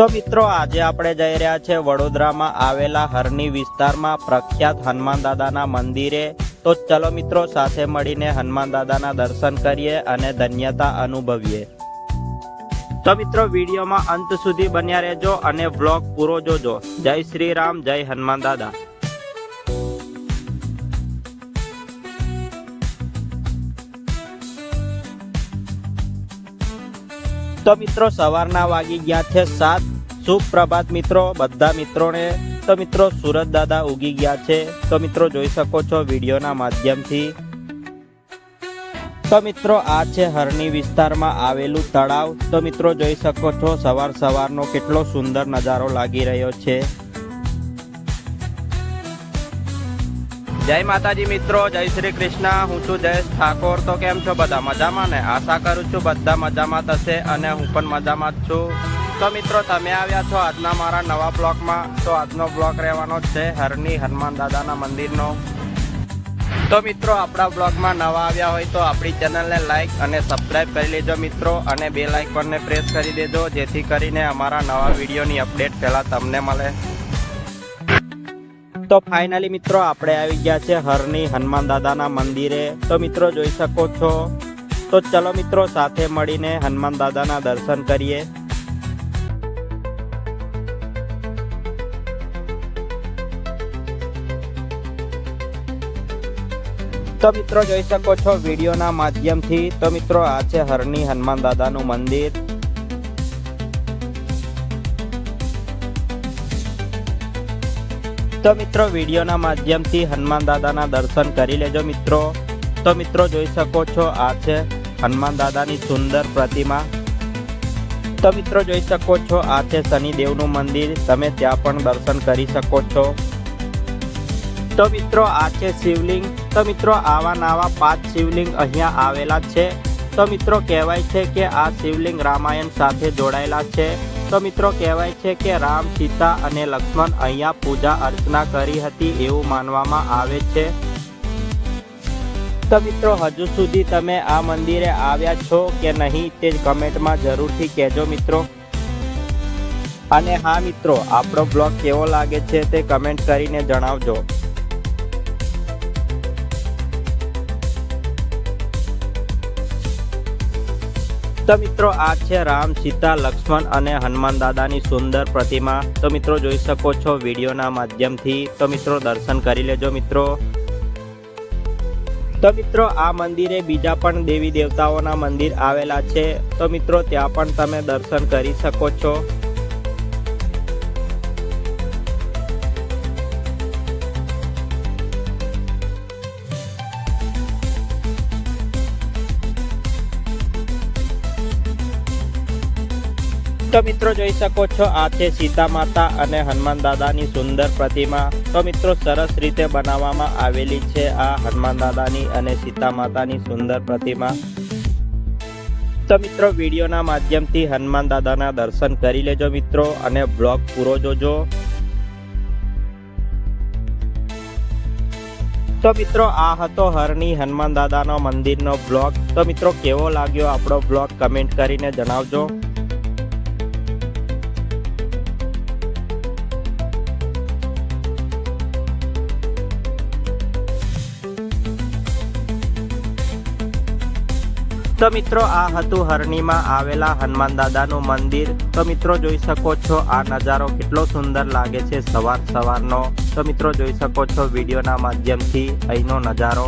તો મિત્રો આજે આપણે જઈ રહ્યા છે વડોદરામાં આવેલા હરણી વિસ્તારમાં પ્રખ્યાત હનુમાન દાદાના મંદિરે। તો ચલો મિત્રો સાથે મળીને હનુમાન દાદાના દર્શન કરીએ અને ધન્યતા અનુભવીએ। તો મિત્રો વિડીયોમાં અંત સુધી બન્યા રહેજો અને વ્લોગ પૂરો જોજો। જય શ્રી રામ, જય હનુમાન દાદા। તો મિત્રો સવારના વાગી ગયા છે 7। સુપ્રભાત મિત્રો બધા મિત્રોને। તો મિત્રો સુરત દાદા ઉગી ગયા છે। તો મિત્રો જોઈ શકો છો વિડીયોના માધ્યમથી। તો મિત્રો આ છે હરણી વિસ્તારમાં આવેલું તળાવ। તો મિત્રો જોઈ શકો છો સવારનો કેટલો સુંદર નજારો લાગી રહ્યો છે। જય માતાજી મિત્રો, જય શ્રી કૃષ્ણ। હું છું જયેશ ઠાકોર। તો કેમ છો બધા? મજામાં ને? આશા કરું છું બધા મજામાં થશે અને હું પણ મજામાં જ છું। તો મિત્રો તમે આવ્યા છો આજના મારા નવા બ્લોગમાં। તો આજનો બ્લોગ રહેવાનો છે હરણી હનુમાન દાદાના મંદિરનો। તો મિત્રો આપણા બ્લોગમાં નવા આવ્યા હોય તો આપણી ચેનલને લાઈક અને સબસ્ક્રાઈબ કરી લેજો મિત્રો, અને બેલ આઇકોનને પ્રેસ કરી દેજો જેથી કરીને અમારા નવા વિડીયોની અપડેટ પહેલા તમને મળે। તો ફાઇનલી મિત્રો આપણે આવી ગયા છે હરણી હનુમાન દાદાના મંદિરે। તો મિત્રો જોઈ શકો છો। તો ચલો મિત્રો સાથે મળીને હનુમાન દાદાના દર્શન કરીએ। તો મિત્રો જોઈ શકો છો વિડીયોના માધ્યમથી। તો મિત્રો આ છે હરણી હનુમાન દાદાનું મંદિર। તો મિત્રો વિડીયોના માધ્યમથી હનુમાન દાદાના દર્શન કરી લેજો મિત્રો। તો મિત્રો જોઈ શકો છો આ છે હનુમાન દાદાની સુંદર પ્રતિમા। તો મિત્રો જોઈ શકો છો આ છે શનિદેવનું મંદિર, તમે ત્યાં પણ દર્શન કરી શકો છો। તો મિત્રો આ છે શિવલિંગ। તો મિત્રો આવા નવા 5 શિવલિંગ અહીંયા આવેલા છે। તો મિત્રો કહેવાય છે કે આ શિવલિંગ રામાયણ સાથે જોડાયેલા છે। તો મિત્રો કહેવાય છે કે રામ, સીતા અને લક્ષ્મણ અહીંયા પૂજા અર્ચના કરી હતી એવું માનવામાં આવે છે। તો મિત્રો હજુ સુધી તમે આ મંદિરે આવ્યા છો કે નહીં તે કમેન્ટમાં જરૂરથી કહેજો મિત્રો। અને હા મિત્રો આપણો બ્લોગ કેવો લાગે છે તે કમેન્ટ કરીને જણાવજો। તો મિત્રો આ છે રામ, સીતા, લક્ષ્મણ અને હનુમાન દાદાની સુંદર પ્રતિમા। તો મિત્રો જોઈ શકો છો વિડીયોના માધ્યમથી। તો મિત્રો દર્શન કરી લેજો મિત્રો। તો મિત્રો આ મંદિરે બીજા પણ દેવી દેવતાઓના મંદિર આવેલા છે। તો મિત્રો ત્યાં પણ તમે દર્શન કરી શકો છો। તો મિત્રો જોઈ શકો છો આ છે સીતા માતા અને હનુમાન દાદાની સુંદર પ્રતિમા। તો મિત્રો સરસ રીતે બનાવવામાં આવેલી છે આ હનુમાન દાદાની અને સીતા માતાની સુંદર પ્રતિમા। તો મિત્રો વિડીયોના માધ્યમથી હનુમાન દાદાના દર્શન કરી લેજો મિત્રો અને બ્લોગ પૂરો જોજો। તો મિત્રો આ હતો હરણી હનુમાન દાદાનો મંદિરનો બ્લોગ। તો મિત્રો કેવો લાગ્યો આપણો બ્લોગ કમેન્ટ કરીને જણાવજો। તો મિત્રો આ હતું હરણીમાં આવેલા હનુમાન દાદાનું મંદિર। તો મિત્રો જોઈ શકો છો આ નજારો કેટલો સુંદર લાગે છે સવારનો। તો મિત્રો જોઈ શકો છો વિડીયોના માધ્યમથી અહીંનો નજારો।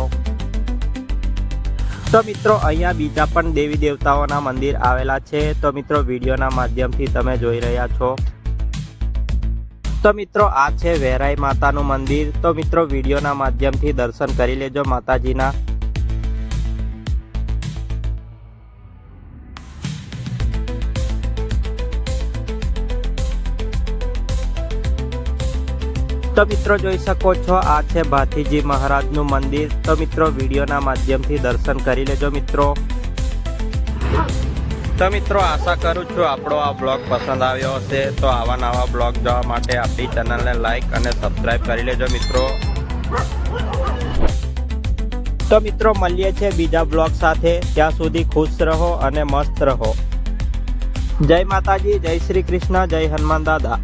તો મિત્રો અહીંયા બીજા પણ દેવી દેવતાઓના મંદિર આવેલા છે। તો મિત્રો વિડીયોના માધ્યમથી તમે જોઈ રહ્યા છો। તો મિત્રો આ છે વેરાઈ માતાનું મંદિર। તો મિત્રો વિડીયોના માધ્યમથી દર્શન કરી લેજો માતાજીના। તો મિત્રો જોઈ શકો છો આ છે ભાથીજી મહારાજનું મંદિર। તો મિત્રો વિડીયોના માધ્યમથી દર્શન કરી લેજો મિત્રો। તો મિત્રો આશા કરું છું આપણો આ બ્લોગ પસંદ આવ્યો હશે। તો આવા નવા બ્લોગ જોવા માટે આપણી ચેનલને લાઈક અને સબસ્ક્રાઈબ કરી લેજો મિત્રો। તો મિત્રો મળીએ છીએ બીજા બ્લોગ સાથે। ત્યાં સુધી ખુશ રહો અને મસ્ત રહો। જય માતાજી, જય શ્રી કૃષ્ણ, જય હનુમાન દાદા.